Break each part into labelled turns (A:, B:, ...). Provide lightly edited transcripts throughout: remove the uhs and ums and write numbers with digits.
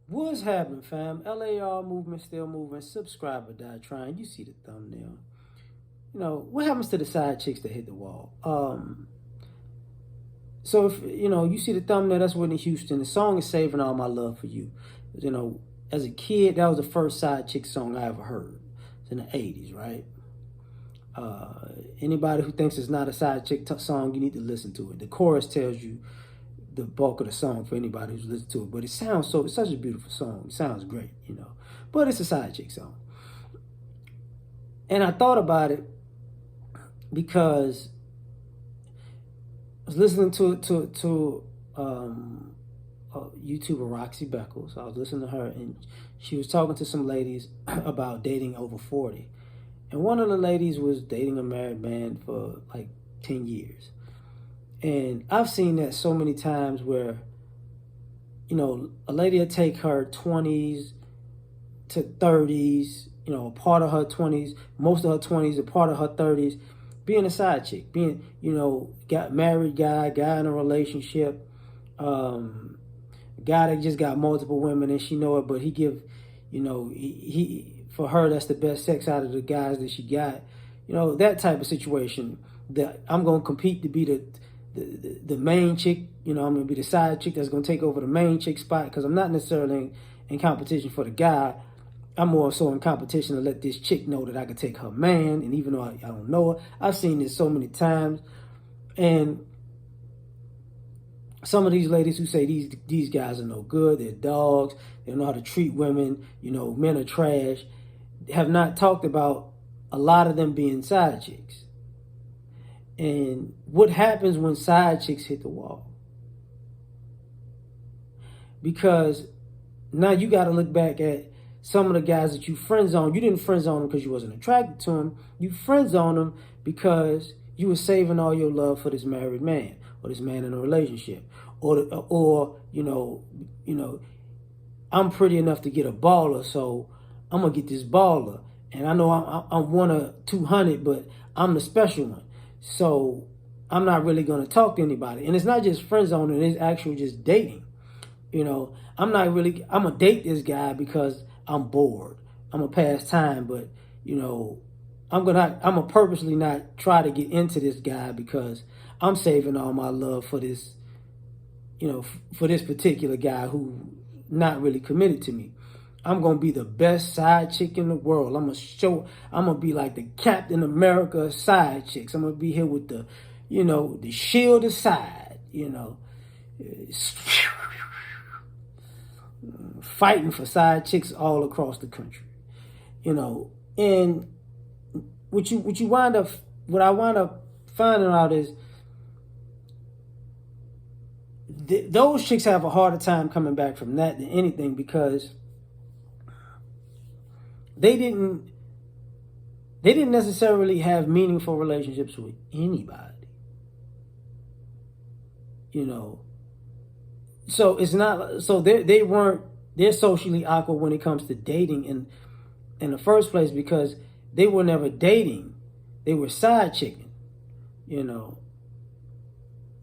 A: What's happening, fam? L.A.R movement still moving. Subscriber die trying. You see the thumbnail. What happens to the side chicks that hit the wall? So if you see the thumbnail, that's Whitney Houston. The song is "Saving All My Love for You." You know, as a kid, that was the first side chick song I ever heard. It's in the '80s, right? Anybody who thinks it's not a side chick song, you need to listen to it. The chorus tells you the bulk of the song for anybody who's listened to it. But it's such a beautiful song. It sounds great. But it's a side chick song. And I thought about it because I was listening to YouTuber Roxy Beckles. I was listening to her, and she was talking to some ladies about dating over 40. And one of the ladies was dating a married man for like 10 years. And I've seen that so many times where, a lady will take her 20s to 30s, a part of her 20s, most of her 20s, a part of her 30s, being a side chick, being, got married guy in a relationship, guy that just got multiple women and she know it, but he give, he for her, that's the best sex out of the guys that she got, that type of situation. That I'm gonna compete to be the main chick. I'm gonna be the side chick that's gonna take over the main chick spot because I'm not necessarily in competition for the guy. I'm more so in competition to let this chick know that I can take her man. And even though I don't know her, I've seen this so many times. And some of these ladies who say these guys are no good, they're dogs, they don't know how to treat women, men are trash, have not talked about a lot of them being side chicks. And what happens when side chicks hit the wall? Because now you got to look back at some of the guys that you friend zoned. You didn't friend zone them because you wasn't attracted to them. You friend zoned them because you were saving all your love for this married man or this man in a relationship, or I'm pretty enough to get a baller, so I'm gonna get this baller. And I know I'm one of 200, but I'm the special one. So I'm not really gonna talk to anybody. And it's not just friend zoning; it's actually just dating. I'm gonna date this guy because I'm bored. I'm gonna pass time, but I'm gonna purposely not try to get into this guy because I'm saving all my love for this, for this particular guy who not really committed to me. I'm gonna be the best side chick in the world. I'm gonna be like the Captain America side chicks. I'm gonna be here with the shield aside, fighting for side chicks all across the country, and what I wind up finding out is those chicks have a harder time coming back from that than anything because they didn't necessarily have meaningful relationships with anybody, so it's not so they're socially awkward when it comes to dating in the first place because they were never dating, they were side chicking,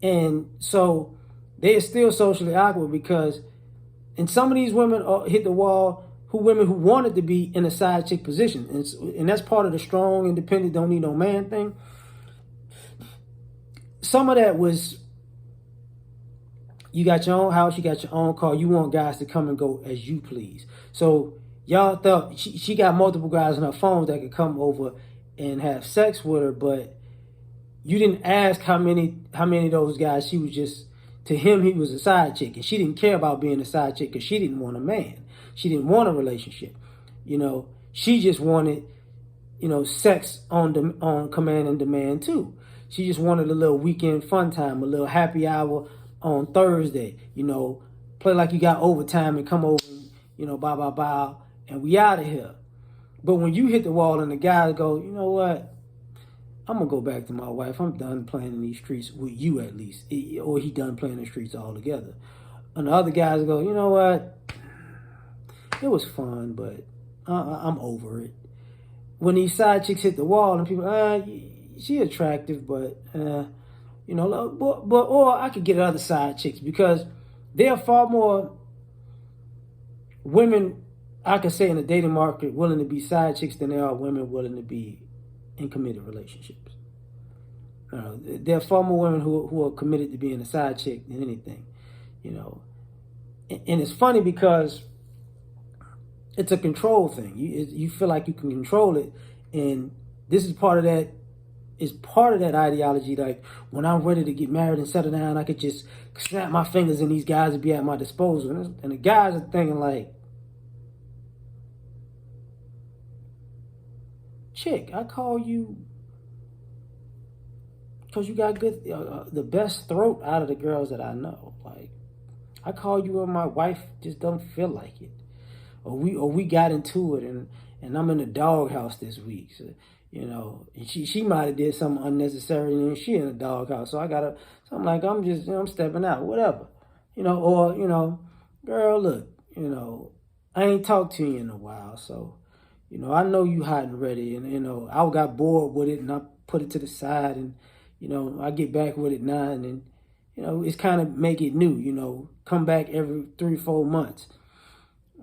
A: and so they're still socially awkward because, and some of these women hit the wall, women who wanted to be in a side chick position, and that's part of the strong, independent, don't need no man thing. Some of that was, you got your own house, you got your own car, you want guys to come and go as you please. So y'all thought she got multiple guys on her phone that could come over and have sex with her, but you didn't ask how many of those guys she was just, to him he was a side chick, and she didn't care about being a side chick because she didn't want a man. She didn't want a relationship. She just wanted, sex on command and demand too. She just wanted a little weekend fun time, a little happy hour on Thursday. Play like you got overtime and come over, blah blah blah, and we out of here. But when you hit the wall and the guys go, you know what? I'm gonna go back to my wife. I'm done playing in these streets with you, at least, or he done playing in the streets altogether. And the other guys go, you know what? It was fun, but I'm over it. When these side chicks hit the wall and people, she attractive, but or I could get other side chicks because they're far more women, I could say in the dating market, willing to be side chicks than there are women willing to be in committed relationships. There are far more women who are committed to being a side chick than anything, you know. And it's funny because it's a control thing. You feel like you can control it, and this is part of that. Is part of that ideology. Like when I'm ready to get married and settle down, I could just snap my fingers and these guys would be at my disposal. And the guys are thinking like, chick, I call you because you got good, the best throat out of the girls that I know. Like I call you when my wife just don't feel like it, or we got into it, and I'm in the doghouse this week. So, and she might have did something unnecessary, and she in the doghouse. So I gotta, so I'm like, I'm just, I'm stepping out, whatever, or girl, look, I ain't talked to you in a while, so, I know you hot and ready, and I got bored with it, and I put it to the side, and I get back with it now, and then, it's kind of make it new, come back every 3-4 months.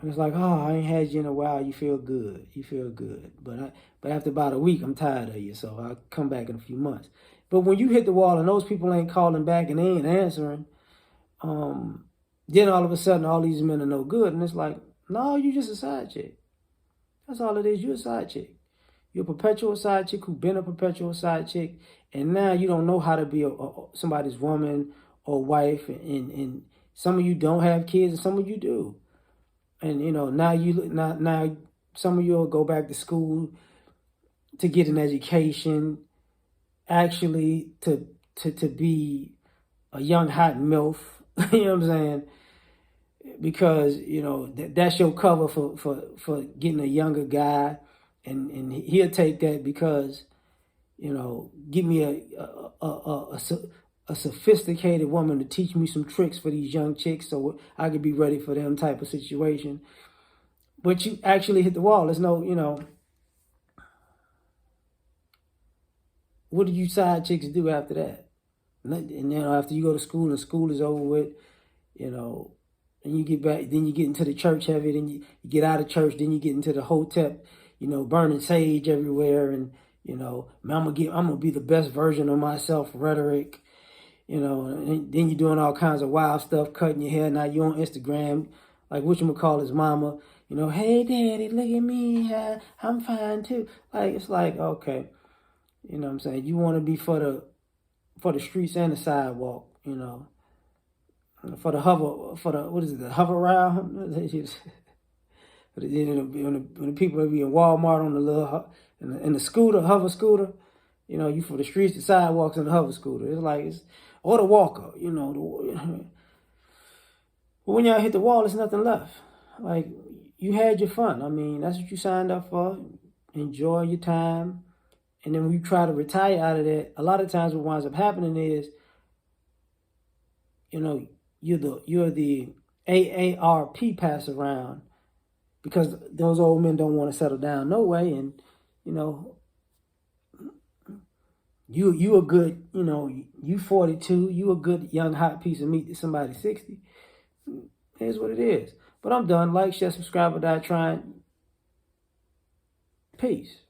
A: And it's like, oh, I ain't had you in a while. You feel good. You feel good. But after about a week, I'm tired of you. So I'll come back in a few months. But when you hit the wall and those people ain't calling back and they ain't answering, then all of a sudden all these men are no good. And it's like, no, you just a side chick. That's all it is. You're a side chick. You're a perpetual side chick who been a perpetual side chick. And now you don't know how to be somebody's woman or wife. And some of you don't have kids and some of you do. And now some of you will go back to school to get an education, actually to be a young hot MILF. You know what I'm saying? Because that's your cover for getting a younger guy, and he'll take that because give me a sophisticated woman to teach me some tricks for these young chicks so I could be ready for them type of situation. But you actually hit the wall. There's no, what do you side chicks do after that? And after you go to school and school is over with, and you get back, then you get into the church heavy, then you get out of church, then you get into the hotep, burning sage everywhere, and I'm gonna be the best version of myself rhetoric, and then you're doing all kinds of wild stuff, cutting your hair. Now you're on Instagram, like whatchamacallit's mama, hey daddy, look at me, I'm fine too. Like it's like, okay, what I'm saying? You want to be for the streets and the sidewalk, for the what is it, the hover around? When the people be in Walmart on the little in the scooter, hover scooter, you for the streets, the sidewalks, and the hover scooter. It's like or the walker, But when y'all hit the wall, there's nothing left. Like you had your fun. I mean, that's what you signed up for. Enjoy your time. And then when you try to retire out of that, a lot of times what winds up happening is, you're the AARP pass around because those old men don't want to settle down no way. And, you a good, you 42, you a good young hot piece of meat to somebody 60. Here's what it is. But I'm done. Like, share, subscribe, or die trying. Peace.